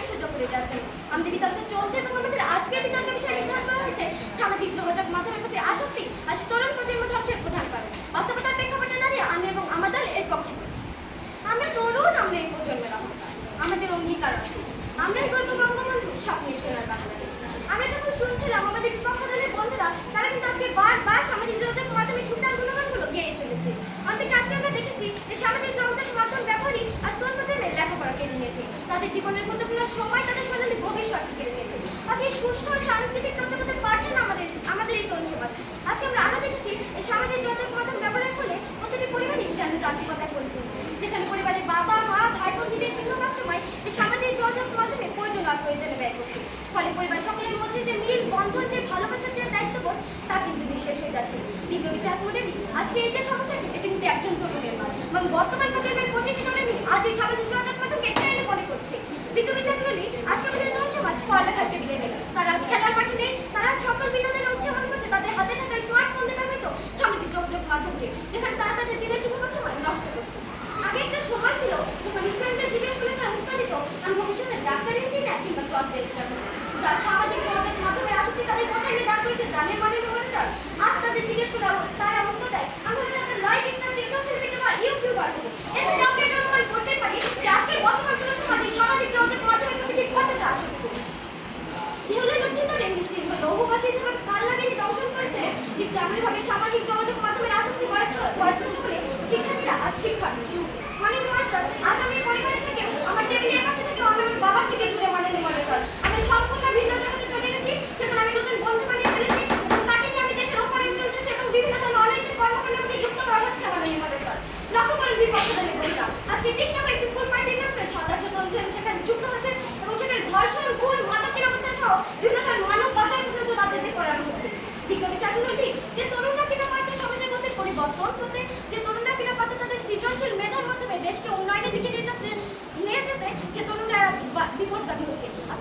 প্রবেশ সুযোগ করে দেওয়ার জন্য আমাদের বিতর্ক চলছে এবং আমাদের আজকের বিতর্কের বিষয় নির্ধারণ করা হয়েছে সামাজিক যোগাযোগ মাধ্যমের প্রতি আসক্তি আর তরুণ প্রজন্ম ধ্বংসের প্রধান কারণ। বাস্তবতার প্রেক্ষাপটে দাঁড়িয়ে আমি এবং আমার দল এর পক্ষে বলছি। আমরা তরুণ, আমরা এই প্রজন্মের অহংকার, আমাদের অঙ্গীকার অশেষ, আমরাই গল্প বঙ্গবন্ধু, স্বপ্নের সোনার বাংলাদেশ। আমরা তখন শুনছিলাম আমাদের বিপক্ষ দলের বন্ধুরা তারা কিন্তু আজকে বারবার সামাজিক যোগাযোগ মাধ্যমে সুবিধার গুণগানগুলো গেয়ে চলেছে। অন্তত আজকে আমরা দেখেছি যে সামাজিক যোগাযোগ মাধ্যম ব্যবহারই আজ তরুণ প্রজন্মের লেখাপড়া কেড়ে নিয়েছে, তাদের জীবনের গুরুত্বপূর্ণ সময় তাদের সোনালী ভবিষ্যৎ কেড়ে নিয়েছে। আজকে সুষ্ঠু সাংস্কৃতিক চর্চা করতে পারছে না আমাদের এই তরুণ সমাজ। আজকে আমরা আরও দেখেছি এই সামাজিক যোগাযোগ মাধ্যম ব্যবহারের ফলে প্রতিটি পরিবারই যেন যান্ত্রিকতায় পরিপূর্ণ, যেখানে পরিবারের বাবা মা ভাই বোন দিদির সিংহভাগ সময় এই সামাজিক যোগাযোগ মাধ্যমে প্রয়োজন আর প্রয়োজনে ব্যয় করছে। ফলে পরিবার সকলের মধ্যে যে মিল বন্ধন, যে ভালোবাসার যে দায়িত্ববোধ তা কিন্তু নিঃশেষ হয়ে যাচ্ছে। বিজ্ঞ বিচার মডেলই আজকে এই যে সমস্যাটি, এটি কিন্তু একজন তরুণের নয়, এবং বর্তমান প্রজন্মের প্রতিটি তরুণী আজ এই সামাজিক যোগাযোগ মাধ্যমকে টেনে মনে করছে। বিজ্ঞ বিচার মডেলই আজকে আমাদের তরুণ সমাজ পড়ালেখার টেবিলে নেই, তারা আজ খেলার মাঠে নেই, তারা সকল বিনোদনের উৎসে মনে করছে তাদের হাতে থাকা স্মার্টফোন দিয়ে ব্যবহৃত সামাজিক যোগাযোগ মাধ্যমকে, যেখানে তারা তাদের দিনের সিংহভাগ সময় নষ্ট করছে। আগে একটা সময় ছিল যখন স্টুডেন্টদের জিজ্ঞেস করলে তারা উত্তর দিত আমি ভবিষ্যতে ডাক্তার, ইঞ্জিনিয়ার কিংবা জজ বেস্টার হবো। তার সামাজিক যোগাযোগ মাধ্যমের আসক্তি তাদের কোথায় নিয়ে দাঁড় করেছে জানেন মানের মনিটর। আজ তাদের জিজ্ঞেস করে তারা উত্তর দেয় আমি হচ্ছে একটা লাইক স্টার, টিকটক সেলিব্রিটি বা ইউটিউবার হবো। এতে আমরা এটা অনুমান করতে পারি যে আজকে বর্তমান তরুণ সমাজে সামাজিক যোগাযোগ মাধ্যমের প্রতি ঠিক কতটা আসক্তি। ইহুলের লক্ষিন্দরে নিশ্চিত লৌহবাসী হিসেবে কাল লাগেনি দংশন করেছে, ঠিক তেমনিভাবে সামাজিক যোগাযোগ মাধ্যমের আসক্তি বয়স বলে শিক্ষার্থীরা আজ শিক্ষা মানের মনিটর। আজ আমি পরিবারের থেকে আমার টেবিলের পাশে থেকে আমি আমার বাবার থেকে দূরে মানের মনিটর। আমি সম্পূর্ণ ভিন্ন জগতে চলে গেছি, সেখানে আমি নতুন বন্ধু বানিয়ে ফেলেছি এবং তাকে নিয়ে আমি দেশের ওপরে চলছে এবং বিভিন্ন ধরনের অনৈতিক কর্মকাণ্ডের মধ্যে যুক্ত করা হচ্ছে মানের মনিটর। লক্ষ্য করেন বিপক্ষ দলের বন্ধুরা আজকে টিকটকে একটি ফুল পার্টির নামে সদাচত অঞ্চল সেখানে যুক্ত হচ্ছে এবং সেখানে ধর্ষণ, খুন, মাদকের অবস্থা সহ বিভিন্ন ধরনের মানব পাচার পর্যন্ত তাদেরকে করানো হচ্ছে। বিজ্ঞাপী চাকরি যে তরুণরা কিনা পারত সমাজের মধ্যে পরিবর্তন করতে, যে তরুণরা কিনা পারত তাদের সৃজনশীল মেধার মাধ্যমে দেশকে উন্নয়নের দিকে নিয়ে যেতে, যে তরুণরা আজ বিপদগামী হচ্ছে। আর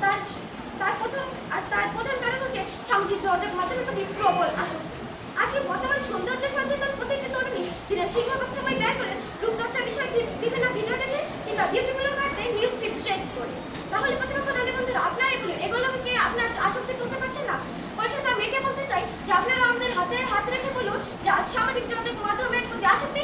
তার প্রধান কারণ হচ্ছে সামাজিক যোগাযোগ মাধ্যমের প্রতি প্রবল আসক্তি। আজকে বর্তমান সৌন্দর্য সচেতন প্রতিটি তরুণী দিনে সিংহভাগ সময় ব্যয় করে রূপচর্চা বিষয়ে বিভিন্ন ভিডিও দেখে কিংবা বিউটি ব্লগারদের নিউজ ফিড শেয়ার করে। তাহলে প্রতিপক্ষ দলের বন্ধুরা আপনারা এগুলোকে আপনার আসক্তি করতে পারছেন না। পরিশেষে আমি এটা বলতে চাই যে আপনারা আমাদের হাতে হাত রেখে বলুন যে আজ সামাজিক যোগাযোগ মাধ্যমের প্রতি আসক্তি